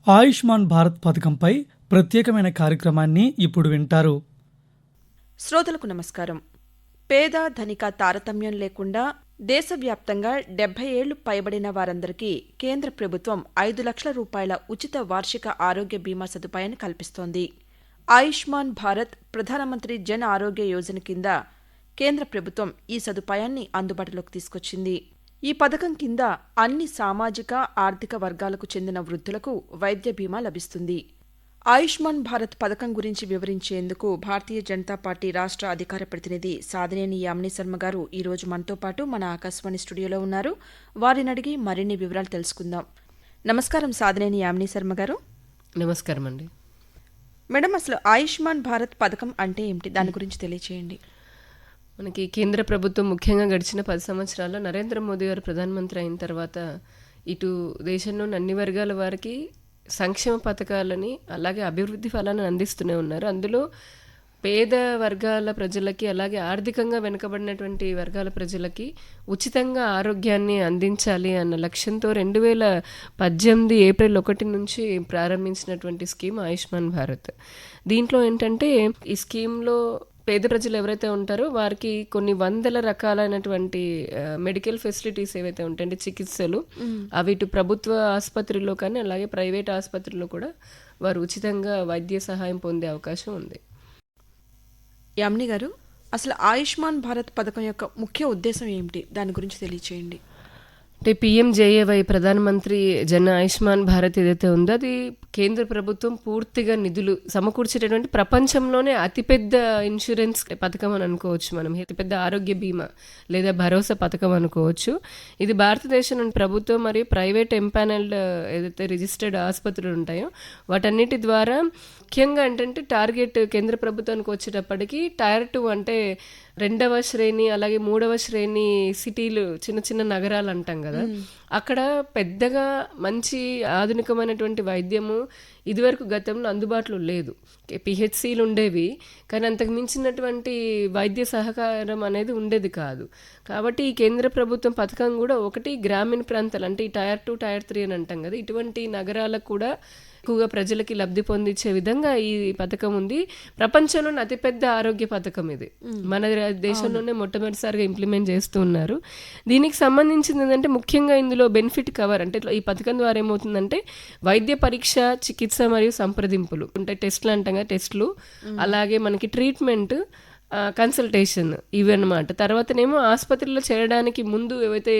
ఆయుష్మాన్ భారత్ పథకంపై ప్రత్యేకమైన కార్యక్రమాన్ని ఇప్పుడు వింటారు. శ్రోతలకు నమస్కారం. పేద ధనిక తారతమ్యం లేకుండా దేశవ్యాప్తంగా 70 ఏళ్లు పైబడిన వారందరికీ కేంద్ర ప్రభుత్వం 5 లక్షల రూపాయల ఉచిత వార్షిక ఆరోగ్య బీమా సదుపాయాన్ని కల్పిస్తోంది. ఆయుష్మాన్ భారత్ ప్రధానమంత్రి జన్ ఆరోగ్య యోజన కింద కేంద్ర ప్రభుత్వం ఈ సదుపాయాన్ని అందుబాటులోకి తీసుకొచ్చింది. ఈ పథకం కింద అన్ని సామాజిక, ఆర్థిక వర్గాలకు చెందిన వృద్ధులకు వైద్య బీమా లభిస్తుంది. ఆయుష్మాన్ భారత్ పథకం గురించి వివరించేందుకు భారతీయ జనతా పార్టీ రాష్ట్ర అధికార ప్రతినిధి సాధినేని యామిని శర్మ గారు ఈరోజు మనతో పాటు మన ఆకాశవాణి స్టూడియోలో ఉన్నారు. వారిని అడిగి మరిన్ని వివరాలు తెలుసుకుందాం. నమస్కారం సాధినేని యామిని శర్మ గారు. నమస్కారం అండి. మేడం, అసలు ఆయుష్మాన్ భారత్ పథకం అంటే ఏమిటి, దాని గురించి తెలియచేయండి. మనకి కేంద్ర ప్రభుత్వం ముఖ్యంగా గడిచిన 10 సంవత్సరాల్లో నరేంద్ర మోదీ గారు ప్రధానమంత్రి అయిన తర్వాత ఇటు దేశంలోని అన్ని వర్గాల వారికి సంక్షేమ పథకాలని అలాగే అభివృద్ధి ఫలాలను అందిస్తూనే ఉన్నారు. అందులో పేద వర్గాల ప్రజలకి అలాగే ఆర్థికంగా వెనుకబడినటువంటి వర్గాల ప్రజలకి ఉచితంగా ఆరోగ్యాన్ని అందించాలి అన్న లక్ష్యంతో 2018 ఏప్రిల్ 1 నుంచి ప్రారంభించినటువంటి స్కీమ్ ఆయుష్మాన్ భారత్. దీంట్లో ఏంటంటే ఈ స్కీమ్లో పేద ప్రజలు ఎవరైతే ఉంటారో వారికి కొన్ని వందల రకాలైనటువంటి మెడికల్ ఫెసిలిటీస్ ఏవైతే ఉంటాయంటే చికిత్సలు, అవి ఇటు ప్రభుత్వ ఆసుపత్రిలో కానీ అలాగే ప్రైవేట్ ఆసుపత్రిలో కూడా వారు ఉచితంగా వైద్య సహాయం పొందే అవకాశం ఉంది. యామిని గారు, అసలు ఆయుష్మాన్ భారత్ పథకం యొక్క ముఖ్య ఉద్దేశం ఏమిటి, దాని గురించి తెలియచేయండి. అంటే PMJAY ప్రధానమంత్రి జన ఆయుష్మాన్ భారత్ ఏదైతే ఉందో అది కేంద్ర ప్రభుత్వం పూర్తిగా నిధులు సమకూర్చేటటువంటి ప్రపంచంలోనే అతిపెద్ద ఇన్సూరెన్స్ పథకం అని అనుకోవచ్చు. మనం అతిపెద్ద ఆరోగ్య బీమా లేదా భరోసా పథకం అనుకోవచ్చు. ఇది భారతదేశం ప్రభుత్వం మరియు ప్రైవేట్ ఎంపానల్డ్ ఏదైతే రిజిస్టర్డ్ ఆసుపత్రులు ఉంటాయో వాటన్నిటి ద్వారా ముఖ్యంగా ఏంటంటే టార్గెట్ కేంద్ర ప్రభుత్వానికి వచ్చేటప్పటికి టైర్ 2 అంటే 2వ శ్రేణి అలాగే 3వ శ్రేణి సిటీలు, చిన్న చిన్న నగరాలు అంటాం కదా, అక్కడ పెద్దగా మంచి ఆధునికమైనటువంటి వైద్యము ఇదివరకు గతంలో అందుబాటులో లేదు. PHCలు ఉండేవి కానీ అంతకు మించినటువంటి వైద్య సహకారం అనేది ఉండేది కాదు. కాబట్టి ఈ కేంద్ర ప్రభుత్వం పథకం కూడా ఒకటి గ్రామీణ ప్రాంతాలు అంటే ఈ టైర్ 2, టైర్ 3 అని అంటాం కదా, ఇటువంటి నగరాలకు కూడా ఎక్కువగా ప్రజలకి లబ్ధి పొందించే విధంగా ఈ పథకం ఉంది. ప్రపంచంలోనే అతిపెద్ద ఆరోగ్య పథకం ఇది. మన దేశంలోనే మొట్టమొదటిసారిగా ఇంప్లిమెంట్ చేస్తూ ఉన్నారు. దీనికి సంబంధించింది ఏంటంటే ముఖ్యంగా ఇందులో బెనిఫిట్ కవర్ అంటే ఈ పథకం ద్వారా ఏమవుతుందంటే వైద్య పరీక్ష, చికిత్స మరియు సంప్రదింపులు ఉంటాయి. టెస్ట్లు అంటాం కదా, టెస్ట్లు అలాగే మనకి ట్రీట్మెంట్, కన్సల్టేషన్ ఇవి అన్నమాట. తర్వాతనేమో ఆసుపత్రిలో చేరడానికి ముందు ఏవైతే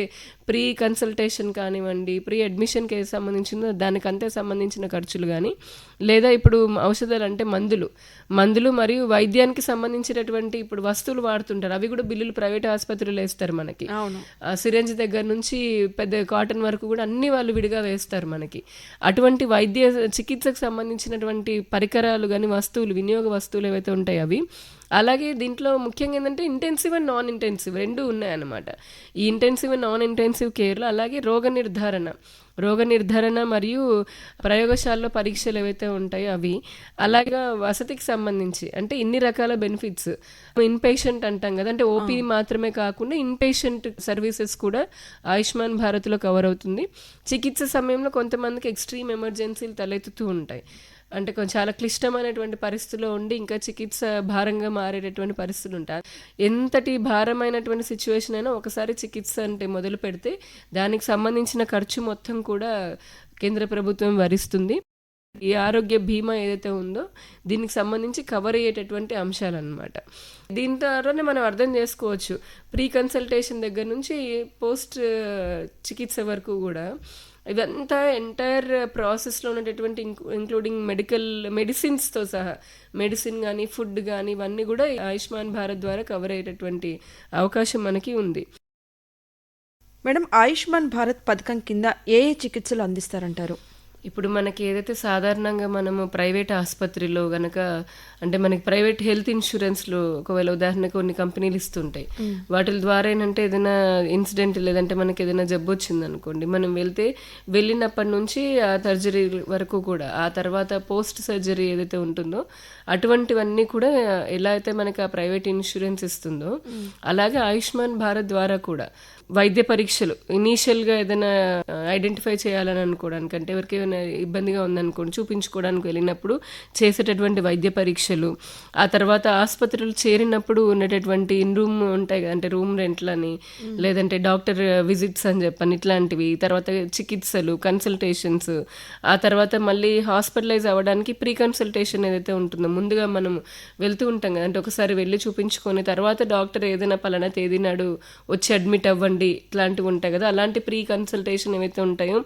ప్రీ కన్సల్టేషన్ కానివ్వండి, ప్రీ అడ్మిషన్కి సంబంధించిందో దానికంతే సంబంధించిన ఖర్చులు కానీ, లేదా ఇప్పుడు ఔషధాలు అంటే మందులు మరియు వైద్యానికి సంబంధించినటువంటి ఇప్పుడు వస్తువులు వాడుతుంటారు, అవి కూడా బిల్లులు ప్రైవేట్ ఆసుపత్రులు వేస్తారు మనకి. సిరంజ్ దగ్గర నుంచి పెద్ద కాటన్ వరకు కూడా అన్ని వాళ్ళు విడిగా వేస్తారు మనకి. అటువంటి వైద్య చికిత్సకు సంబంధించినటువంటి పరికరాలు కానీ వస్తువులు, వినియోగ వస్తువులు ఏవైతే ఉంటాయో అవి. అలాగే దీంట్లో ముఖ్యంగా ఏంటంటే ఇంటెన్సివ్ అండ్ నాన్ ఇంటెన్సివ్ రెండు ఉన్నాయన్నమాట. ఈ ఇంటెన్సివ్ అండ్ నాన్ ఇంటెన్సివ్ కేర్లో అలాగే రోగ నిర్ధారణ మరియు ప్రయోగశాలలో పరీక్షలు ఏవైతే ఉంటాయో అవి, అలాగే వసతికి సంబంధించి అంటే ఇన్ని రకాల బెనిఫిట్స్. ఇన్ పేషెంట్ అంటాం కదా, అంటే ఓపీ మాత్రమే కాకుండా ఇన్ పేషెంట్ సర్వీసెస్ కూడా ఆయుష్మాన్ భారత్లో కవర్ అవుతుంది. చికిత్స సమయంలో కొంతమందికి ఎక్స్ట్రీమ్ ఎమర్జెన్సీలు తలెత్తుతూ ఉంటాయి, అంటే కొంచెం చాలా క్లిష్టమైనటువంటి పరిస్థితుల్లో ఉండి ఇంకా చికిత్స భారంగా మారేటటువంటి పరిస్థితులు ఉంటాయి. ఎంతటి భారమైనటువంటి సిచ్యువేషన్ అయినా ఒకసారి చికిత్స అంటే మొదలు పెడితే దానికి సంబంధించిన ఖర్చు మొత్తం కూడా కేంద్ర ప్రభుత్వం భరిస్తుంది. ఈ ఆరోగ్య బీమా ఏదైతే ఉందో దీనికి సంబంధించి కవర్ అయ్యేటటువంటి అంశాలు అన్నమాట. దీని ద్వారానే మనం అర్థం చేసుకోవచ్చు ప్రీ కన్సల్టేషన్ దగ్గర నుంచి పోస్ట్ చికిత్స వరకు కూడా ఇదంతా ఎంటైర్ ప్రాసెస్లో ఉన్నటువంటి ఇంక్లూడింగ్ మెడిసిన్స్తో సహా, మెడిసిన్ కానీ ఫుడ్ కానీ ఇవన్నీ కూడా ఆయుష్మాన్ భారత్ ద్వారా కవర్ అయ్యేటటువంటి అవకాశం మనకి ఉంది. మేడం, ఆయుష్మాన్ భారత్ పథకం కింద ఏ చికిత్సలు అందిస్తారంటారు? ఇప్పుడు మనకి ఏదైతే సాధారణంగా మనము ప్రైవేట్ ఆసుపత్రిలో గనక అంటే మనకి ప్రైవేట్ హెల్త్ ఇన్సూరెన్స్లో ఒకవేళ ఉదాహరణకు కొన్ని కంపెనీలు ఇస్తుంటాయి, వాటి ద్వారా ఏంటంటే ఏదైనా ఇన్సిడెంట్ లేదంటే మనకి ఏదైనా జబ్బు వచ్చింది అనుకోండి, మనం వెళ్ళినప్పటి నుంచి ఆ సర్జరీ వరకు కూడా ఆ తర్వాత పోస్ట్ సర్జరీ ఏదైతే ఉంటుందో అటువంటివన్నీ కూడా ఎలా అయితే మనకి ఆ ప్రైవేట్ ఇన్సూరెన్స్ ఇస్తుందో అలాగే ఆయుష్మాన్ భారత్ ద్వారా కూడా వైద్య పరీక్షలు ఇనీషియల్గా ఏదైనా ఐడెంటిఫై చేయాలని అనుకోవడానికి, అంటే ఎవరికి ఏమైనా ఇబ్బందిగా ఉందనుకోండి చూపించుకోవడానికి వెళ్ళినప్పుడు చేసేటటువంటి వైద్య పరీక్షలు, ఆ తర్వాత ఆసుపత్రులు చేరినప్పుడు ఉండేటటువంటి ఇన్ రూమ్ ఉంటాయి కదా, అంటే రూమ్ రెంట్లని లేదంటే డాక్టర్ విజిట్స్ అని చెప్పని ఇట్లాంటివి, తర్వాత చికిత్సలు, కన్సల్టేషన్స్, ఆ తర్వాత మళ్ళీ హాస్పిటలైజ్ అవ్వడానికి ప్రీ కన్సల్టేషన్ ఏదైతే ఉంటుందో ముందుగా మనం వెళ్తూ ఉంటాం కదా, అంటే ఒకసారి వెళ్ళి చూపించుకొని తర్వాత డాక్టర్ ఏదైనా పలానా తేదీ నాడు వచ్చి అడ్మిట్ అవ్వండి ఇట్లాంటివి ఉంటాయి కదా, అలాంటి ప్రీ కన్సల్టేషన్ ఏవైతే ఉంటాయో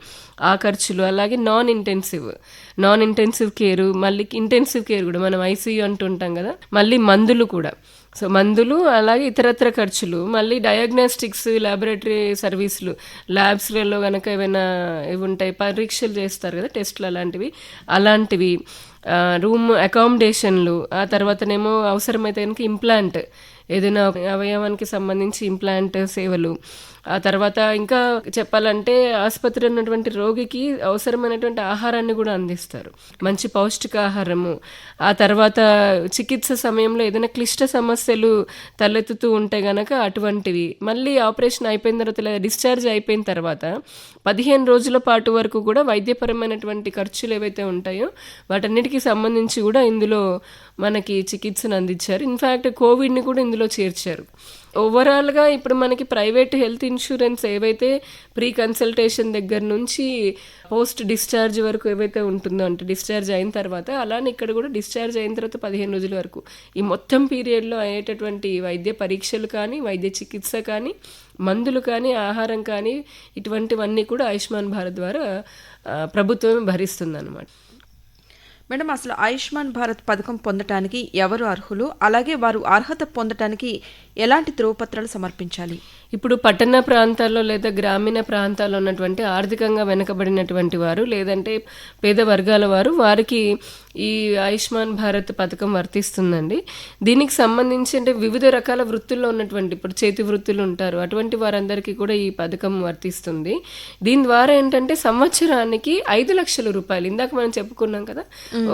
ఆ ఖర్చులు, అలాగే నాన్ ఇంటెన్సివ్ కేరు, మళ్ళీ ఇంటెన్సివ్ కేర్ కూడా మనం ఐసీయూ అంటుంటాం కదా, మళ్ళీ మందులు కూడా, సో మందులు, అలాగే ఇతరత్ర ఖర్చులు, మళ్ళీ డయాగ్నోస్టిక్స్, ల్యాబొరేటరీ సర్వీసులు, ల్యాబ్స్లలో కనుక ఏమైనా ఇవి ఉంటాయి, పరీక్షలు చేస్తారు కదా, టెస్టులు అలాంటివి, రూమ్ అకామిడేషన్లు, ఆ తర్వాతనేమో అవసరమైతే కనుక ఇంప్లాంట్, ఏదైనా అవయవానికి సంబంధించి ఇంప్లాంట్ సేవలు, ఆ తర్వాత ఇంకా చెప్పాలంటే ఆసుపత్రి ఉన్నటువంటి రోగికి అవసరమైనటువంటి ఆహారాన్ని కూడా అందిస్తారు, మంచి పౌష్టికాహారము, ఆ తర్వాత చికిత్స సమయంలో ఏదైనా క్లిష్ట సమస్యలు తలెత్తుతూ ఉంటే గనక అటువంటివి, మళ్ళీ ఆపరేషన్ అయిపోయిన తర్వాత లేదా డిశ్చార్జ్ అయిపోయిన తర్వాత 15 రోజుల పాటు వరకు కూడా వైద్యపరమైనటువంటి ఖర్చులు ఏవైతే ఉంటాయో వాటన్నిటికీ సంబంధించి కూడా ఇందులో మనకి చికిత్సను అందించారు. ఇన్ఫ్యాక్ట్ కోవిడ్ని కూడా ఇందులో చేర్చారు. ఓవరాల్గా ఇప్పుడు మనకి ప్రైవేట్ హెల్త్ ఇన్సూరెన్స్ ఏవైతే ప్రీ కన్సల్టేషన్ దగ్గర నుంచి పోస్ట్ డిశ్చార్జ్ వరకు ఏవైతే ఉంటుందో, అంటే డిశ్చార్జ్ అయిన తర్వాత, అలానే ఇక్కడ కూడా డిశ్చార్జ్ అయిన తర్వాత 15 రోజుల వరకు ఈ మొత్తం పీరియడ్లో అయ్యేటటువంటి వైద్య పరీక్షలు కానీ, వైద్య చికిత్స కానీ, మందులు కానీ, ఆహారం కానీ, ఇటువంటివన్నీ కూడా ఆయుష్మాన్ భారత్ ద్వారా ప్రభుత్వమే భరిస్తుంది అన్నమాట. మేడం, అసలు ఆయుష్మాన్ భారత్ పథకం పొందటానికి ఎవరు అర్హులు, అలాగే వారు అర్హత పొందటానికి ఎలాంటి ధ్రువపత్రాలు సమర్పించాలి? ఇప్పుడు పట్టణ ప్రాంతాల్లో లేదా గ్రామీణ ప్రాంతాల్లో ఉన్నటువంటి ఆర్థికంగా వెనుకబడినటువంటి వారు, లేదంటే పేద వర్గాల వారికి ఈ ఆయుష్మాన్ భారత్ పథకం వర్తిస్తుందండి. దీనికి సంబంధించి అంటే వివిధ రకాల వృత్తుల్లో ఉన్నటువంటి, ఇప్పుడు చేతి వృత్తులు ఉంటారు, అటువంటి వారందరికీ కూడా ఈ పథకం వర్తిస్తుంది. దీని ద్వారా ఏంటంటే సంవత్సరానికి 5 లక్షల రూపాయలు, ఇందాక మనం చెప్పుకున్నాం కదా,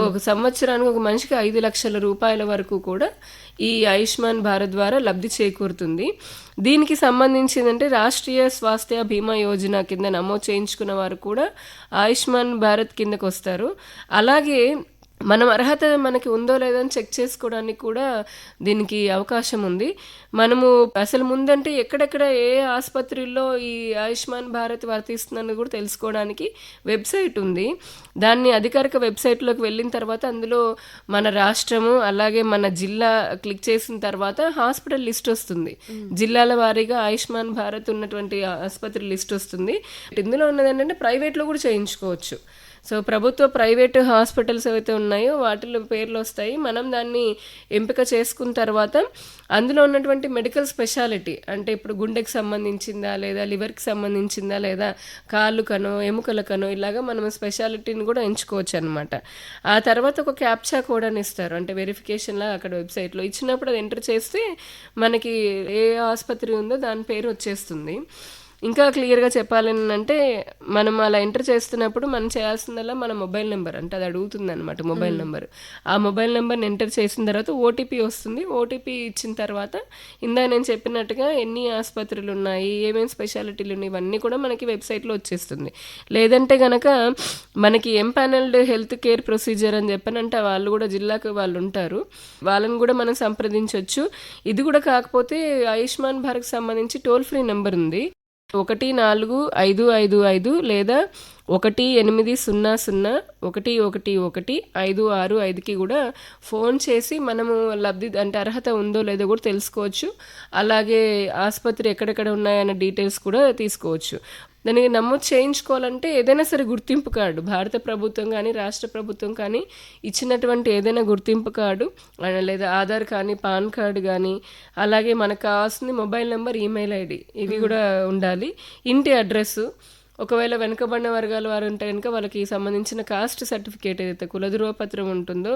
ఒక సంవత్సరానికి ఒక మనిషికి 5 లక్షల రూపాయల వరకు కూడా ఈ ఆయుష్మాన్ భారత్ ద్వారా లబ్ధి చేకూరుతుంది. దీనికి సంబంధించిందంటే రాష్ట్రీయ స్వాస్థ్య బీమా యోజన కింద నమోదు చేయించుకున్న వారు కూడా ఆయుష్మాన్ భారత్ కిందకు వస్తారు. అలాగే మనం అర్హత మనకి ఉందో లేదో అని చెక్ చేసుకోవడానికి కూడా దీనికి అవకాశం ఉంది. మనము అసలు ముందంటే ఎక్కడెక్కడ ఏ ఆసుపత్రుల్లో ఈ ఆయుష్మాన్ భారత్ వర్తిస్తుందని కూడా తెలుసుకోవడానికి వెబ్సైట్ ఉంది. దాన్ని అధికారిక వెబ్సైట్లోకి వెళ్ళిన తర్వాత అందులో మన రాష్ట్రము అలాగే మన జిల్లా క్లిక్ చేసిన తర్వాత హాస్పిటల్ లిస్ట్ వస్తుంది. జిల్లాల వారీగా ఆయుష్మాన్ భారత్ ఉన్నటువంటి ఆసుపత్రి లిస్ట్ వస్తుంది. ఇందులో ఉన్నది ఏంటంటే ప్రైవేట్లో కూడా చేయించుకోవచ్చు. సో ప్రభుత్వ ప్రైవేటు హాస్పిటల్స్ ఏవైతే ఉన్నాయో వాటిలో పేర్లు వస్తాయి. మనం దాన్ని ఎంపిక చేసుకున్న తర్వాత అందులో ఉన్నటువంటి మెడికల్ స్పెషాలిటీ, అంటే ఇప్పుడు గుండెకి సంబంధించిందా లేదా లివర్కి సంబంధించిందా లేదా కాళ్ళకనో ఎముకలకనో ఇలాగా మనం స్పెషాలిటీని కూడా ఎంచుకోవచ్చు అనమాట. ఆ తర్వాత ఒక క్యాప్చా కోడ్ అని ఇస్తారు, అంటే వెరిఫికేషన్లా అక్కడ వెబ్సైట్లో ఇచ్చినప్పుడు అది ఎంటర్ చేస్తే మనకి ఏ ఆసుపత్రి ఉందో దాని పేరు వచ్చేస్తుంది. ఇంకా క్లియర్గా చెప్పాలని అంటే మనం అలా ఎంటర్ చేస్తున్నప్పుడు మనం చేయాల్సిందల్లా మన మొబైల్ నెంబర్, అంటే అది అడుగుతుంది అనమాట మొబైల్ నెంబర్. ఆ మొబైల్ నెంబర్ని ఎంటర్ చేసిన తర్వాత ఓటీపీ వస్తుంది. ఓటీపీ ఇచ్చిన తర్వాత ఇందా నేను చెప్పినట్టుగా ఎన్ని ఆసుపత్రులు ఉన్నాయి, ఏమేమి స్పెషాలిటీలు ఉన్నాయి, ఇవన్నీ కూడా మనకి వెబ్సైట్లో వచ్చేస్తుంది. లేదంటే కనుక మనకి ఎంపానల్డ్ హెల్త్ కేర్ ప్రొసీజర్ అని చెప్పనంటే వాళ్ళు కూడా జిల్లాకు వాళ్ళు ఉంటారు, వాళ్ళని కూడా మనం సంప్రదించవచ్చు. ఇది కూడా కాకపోతే ఆయుష్మాన్ భారత్కి సంబంధించి టోల్ ఫ్రీ నెంబర్ ఉంది, 14555 లేదా 1800111565 కూడా ఫోన్ చేసి మనము లబ్ధి అంటే అర్హత ఉందో లేదో కూడా తెలుసుకోవచ్చు. అలాగే ఆసుపత్రి ఎక్కడెక్కడ ఉన్నాయన్న డీటెయిల్స్ కూడా తీసుకోవచ్చు. దానికి నమోదు చేయించుకోవాలంటే ఏదైనా సరే గుర్తింపు కార్డు, భారత ప్రభుత్వం కానీ రాష్ట్ర ప్రభుత్వం కానీ ఇచ్చినటువంటి ఏదైనా గుర్తింపు కార్డు లేదా ఆధార్ కానీ పాన్ కార్డు కానీ, అలాగే మనకు కావాల్సింది మొబైల్ నెంబర్, ఈమెయిల్ ఐడి, ఇవి కూడా ఉండాలి. ఇంటి అడ్రస్సు, ఒకవేళ వెనుకబడిన వర్గాల వారు ఉంటే కనుక వాళ్ళకి సంబంధించిన కాస్ట్ సర్టిఫికేట్ ఏదైతే కుల ధృవపత్రం ఉంటుందో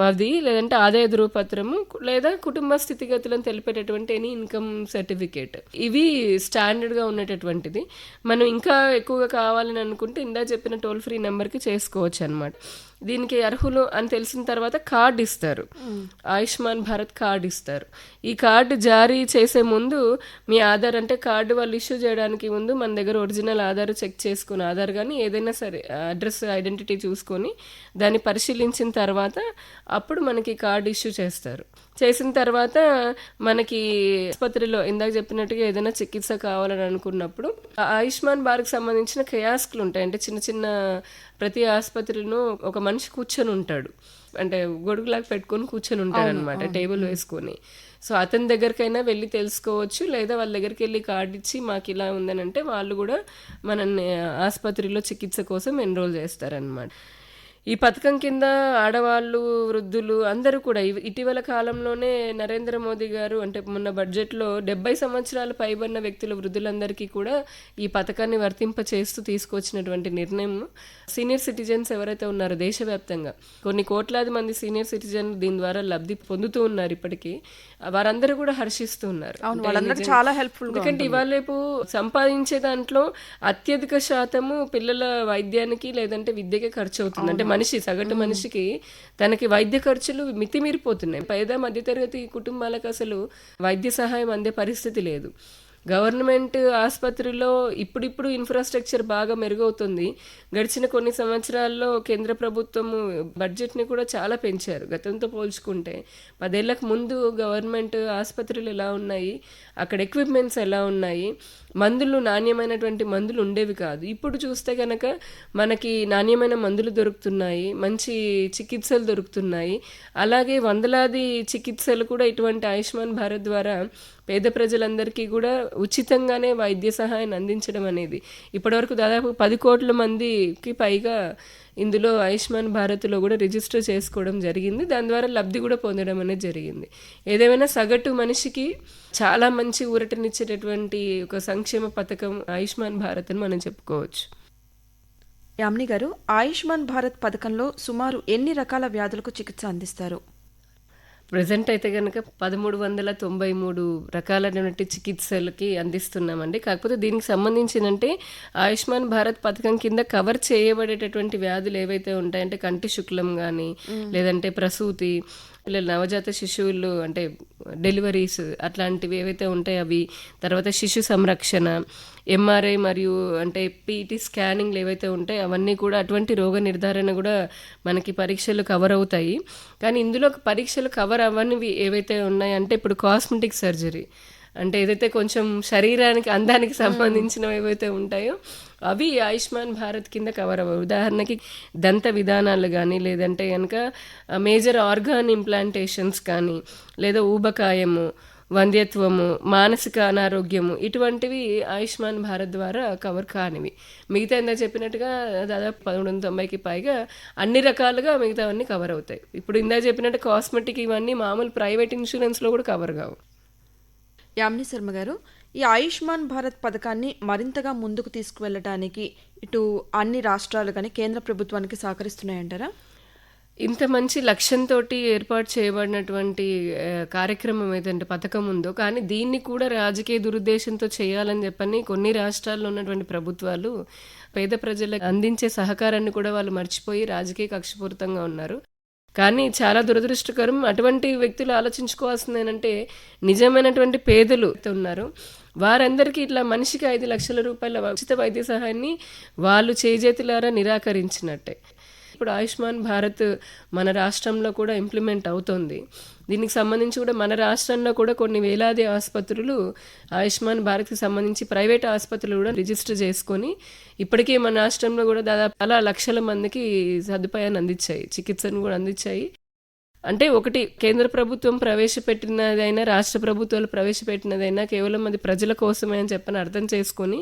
అది, లేదంటే ఆదాయ ధృవపత్రము, లేదా కుటుంబ స్థితిగతులను తెలిపేటటువంటి ఎనీ ఇన్కమ్ సర్టిఫికేట్, ఇవి స్టాండర్డ్గా ఉండేటటువంటిది. మనం ఇంకా ఎక్కువగా కావాలని అనుకుంటే ఇందా చెప్పిన టోల్ ఫ్రీ నెంబర్కి చేసుకోవచ్చు అనమాట. దీనికి అర్హులు అని తెలిసిన తర్వాత కార్డు ఇస్తారు, ఆయుష్మాన్ భారత్ కార్డు ఇస్తారు. ఈ కార్డు జారీ చేసే ముందు మీ ఆధార్, అంటే కార్డు వాళ్ళు ఇష్యూ చేయడానికి ముందు మన దగ్గర ఒరిజినల్ ఆధార్ చెక్ చేసుకుని, ఆధార్ కానీ ఏదైనా సరే అడ్రస్ ఐడెంటిటీ చూసుకొని దాన్ని పరిశీలించిన తర్వాత అప్పుడు మనకి కార్డు ఇష్యూ చేస్తారు. చేసిన తర్వాత మనకి ఆసుపత్రిలో ఇందాక చెప్పినట్టుగా ఏదైనా చికిత్స కావాలని అనుకున్నప్పుడు ఆయుష్మాన్ భారత్కి సంబంధించిన కియాస్క్లు ఉంటాయి. అంటే చిన్న చిన్న ప్రతి ఆసుపత్రిలో ఒక మనిషి కూర్చొని ఉంటాడు, అంటే గొడుగులాగా పెట్టుకొని కూర్చొని ఉంటాడు అనమాట, టేబుల్ వేసుకొని. సో అతని దగ్గరికైనా వెళ్ళి తెలుసుకోవచ్చు, లేదా వాళ్ళ దగ్గరికి వెళ్ళి కార్డు ఇచ్చి మాకు ఇలా ఉందని అంటే వాళ్ళు కూడా మనల్ని ఆసుపత్రిలో చికిత్స కోసం ఎన్రోల్ చేస్తారనమాట. ఈ పథకం కింద ఆడవాళ్ళు, వృద్ధులు అందరూ కూడా ఇటీవల కాలంలోనే నరేంద్ర మోదీ గారు అంటే మొన్న బడ్జెట్లో 70 సంవత్సరాలు పైబడిన వ్యక్తుల వృద్ధులందరికీ కూడా ఈ పథకాన్ని వర్తింప చేస్తూ తీసుకొచ్చినటువంటి నిర్ణయం. సీనియర్ సిటిజన్స్ ఎవరైతే ఉన్నారో దేశవ్యాప్తంగా కొన్ని కోట్లాది మంది సీనియర్ సిటిజన్ దీని ద్వారా లబ్ధి పొందుతూ ఉన్నారు. ఇప్పటికీ వారందరూ కూడా హర్షిస్తూ ఉన్నారు. చాలా హెల్ప్ఫుల్. ఎందుకంటే ఇవాళ రేపు సంపాదించే దాంట్లో అత్యధిక శాతము పిల్లల వైద్యానికి లేదంటే విద్యకే ఖర్చు అవుతుంది. అంటే మనిషి సగటు మనిషికి తనకి వైద్య ఖర్చులు మితిమీరిపోతున్నాయి. పేద మధ్యతరగతి కుటుంబాలకు అసలు వైద్య సహాయం అందే పరిస్థితి లేదు. గవర్నమెంట్ ఆసుపత్రిలో ఇప్పుడిప్పుడు ఇన్ఫ్రాస్ట్రక్చర్ బాగా మెరుగవుతుంది. గడిచిన కొన్ని సంవత్సరాల్లో కేంద్ర ప్రభుత్వము బడ్జెట్ని కూడా చాలా పెంచారు గతంతో పోల్చుకుంటే. 10 ఏళ్లకు ముందు గవర్నమెంట్ ఆసుపత్రులు ఎలా ఉన్నాయి, అక్కడ ఎక్విప్మెంట్స్ ఎలా ఉన్నాయి, మందులు నాణ్యమైనటువంటి మందులు ఉండేవి కాదు. ఇప్పుడు చూస్తే కనుక మనకి నాణ్యమైన మందులు దొరుకుతున్నాయి, మంచి చికిత్సలు దొరుకుతున్నాయి. అలాగే వందలాది చికిత్సలు కూడా ఇటువంటి ఆయుష్మాన్ భారత్ ద్వారా పేద ప్రజలందరికీ కూడా ఉచితంగానే వైద్య సహాయాన్ని అందించడం అనేది ఇప్పటివరకు దాదాపు 10 కోట్ల మందికి పైగా ఇందులో ఆయుష్మాన్ భారత్లో కూడా రిజిస్టర్ చేసుకోవడం జరిగింది. దాని ద్వారా లబ్ధి కూడా పొందడం అనేది జరిగింది. ఏదేమైనా సగటు మనిషికి చాలా మంచి ఊరటనిచ్చేటటువంటి ఒక సంక్షేమ పథకం ఆయుష్మాన్ భారత్ అని మనం చెప్పుకోవచ్చు. యామిని గారు, ఆయుష్మాన్ భారత్ పథకంలో సుమారు ఎన్ని రకాల వ్యాధులకు చికిత్స అందిస్తారు? ప్రజెంట్ అయితే కనుక 1393 రకాలైనటువంటి చికిత్సలకి అందిస్తున్నామండి. కాకపోతే దీనికి సంబంధించినంటే ఆయుష్మాన్ భారత్ పథకం కింద కవర్ చేయబడేటటువంటి వ్యాధులు ఏవైతే ఉంటాయంటే కంటి శుక్లం కానీ, లేదంటే ప్రసూతి, పిల్లలు నవజాత శిశువులు అంటే డెలివరీస్ అట్లాంటివి ఏవైతే ఉంటాయో అవి, తర్వాత శిశు సంరక్షణ, ఎంఆర్ఐ మరియు అంటే పీటీ స్కానింగ్లు ఏవైతే ఉంటాయో అవన్నీ కూడా అటువంటి రోగ నిర్ధారణ కూడా మనకి పరీక్షలు కవర్ అవుతాయి. కానీ ఇందులో పరీక్షలు కవర్ అవ్వనివి ఏవైతే ఉన్నాయంటే ఇప్పుడు కాస్మెటిక్ సర్జరీ అంటే ఏదైతే కొంచెం శరీరానికి అందానికి సంబంధించినవి ఏవైతే ఉంటాయో అవి ఆయుష్మాన్ భారత్ కింద కవర్ అవ్వవు. ఉదాహరణకి దంత విధానాలు కానీ, లేదంటే కనుక మేజర్ ఆర్గాన్ ఇంప్లాంటేషన్స్ కానీ, లేదా ఊబకాయము, వంధ్యత్వము, మానసిక అనారోగ్యము, ఇటువంటివి ఆయుష్మాన్ భారత్ ద్వారా కవర్ కానివి. మిగతా ఎంత చెప్పినట్టుగా దాదాపు 1390కి పైగా అన్ని రకాలుగా మిగతావన్నీ కవర్ అవుతాయి. ఇప్పుడు ఇందా చెప్పినట్టు కాస్మెటిక్ ఇవన్నీ మామూలు ప్రైవేట్ ఇన్సూరెన్స్లో కూడా కవర్ కావు. యామిని శర్మ గారు, ఈ ఆయుష్మాన్ భారత్ పథకాన్ని మరింతగా ముందుకు తీసుకువెళ్ళడానికి ఇటు అన్ని రాష్ట్రాలు కానీ కేంద్ర ప్రభుత్వానికి సహకరిస్తున్నాయంటారా? ఇంత మంచి లక్ష్యంతో ఏర్పాటు చేయబడినటువంటి కార్యక్రమం ఏదంటే పథకం ఉందో, కానీ దీన్ని కూడా రాజకీయ దురుద్దేశంతో చేయాలని చెప్పని కొన్ని రాష్ట్రాల్లో ఉన్నటువంటి ప్రభుత్వాలు పేద ప్రజలకు అందించే సహకారాన్ని కూడా వాళ్ళు మర్చిపోయి రాజకీయ కక్షపూరితంగా ఉన్నారు. కానీ చాలా దురదృష్టకరం. అటువంటి వ్యక్తులు ఆలోచించుకోవాల్సింది ఏంటంటే నిజమైనటువంటి పేదలు ఉన్నారు, వారందరికీ ఇట్లా మనిషికి 5 లక్షల రూపాయల ఉచిత వైద్య సహాయాన్ని వాళ్ళు చేజేతులారా నిరాకరించినట్టే. ఇప్పుడు ఆయుష్మాన్ భారత్ మన రాష్ట్రంలో కూడా ఇంప్లిమెంట్ అవుతుంది. దీనికి సంబంధించి కూడా మన రాష్ట్రంలో కూడా కొన్ని వేలాది ఆసుపత్రులు ఆయుష్మాన్ భారత్కి సంబంధించి ప్రైవేట్ ఆసుపత్రులు కూడా రిజిస్టర్ చేసుకొని ఇప్పటికే మన రాష్ట్రంలో కూడా దాదాపు చాలా లక్షల మందికి సదుపాయాన్ని అందించాయి, చికిత్సను కూడా అందించాయి. అంటే ఒకటి కేంద్ర ప్రభుత్వం ప్రవేశపెట్టినదైనా రాష్ట్ర ప్రభుత్వాలు ప్రవేశపెట్టినదైనా కేవలం అది ప్రజల కోసమే అని చెప్పని అర్థం చేసుకొని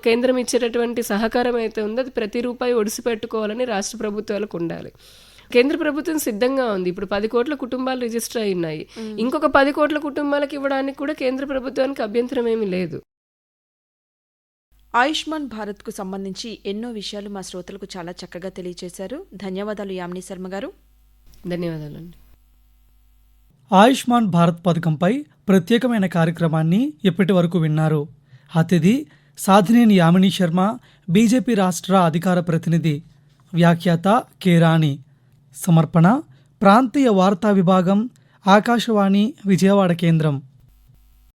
కేంద్రం ఇచ్చేటటువంటి సహకారం అయితే ఉందో అది ప్రతి రూపాయి ఒడిసిపెట్టుకోవాలని రాష్ట్ర ప్రభుత్వాలకు ఉండాలి. కేంద్ర ప్రభుత్వం సిద్ధంగా ఉంది. ఇప్పుడు 10 కోట్ల కుటుంబాలు రిజిస్టర్ అయి ఉన్నాయి. ఇంకొక 10 కోట్ల కుటుంబాలకు ఇవ్వడానికి కూడా కేంద్ర ప్రభుత్వానికి అభ్యంతరం ఏమీ లేదు. ఆయుష్మాన్ భారత్కు సంబంధించి ఎన్నో విషయాలు మా శ్రోతలకు చాలా చక్కగా తెలియజేశారు. ధన్యవాదాలు యామిని శర్మ గారు. ధన్యవాదాలండి. ఆయుష్మాన్ భారత్ పథకంపై ప్రత్యేకమైన కార్యక్రమాన్ని ఇప్పటి వరకు విన్నారు. అతిథి సాధినేని యామిని శర్మ, బీజేపీ రాష్ట్ర అధికార ప్రతినిధి, వ్యాఖ్యాత కె రాణి. సమర్పణ ప్రాంతీయ వార్తా విభాగం, ఆకాశవాణి విజయవాడ కేంద్రం.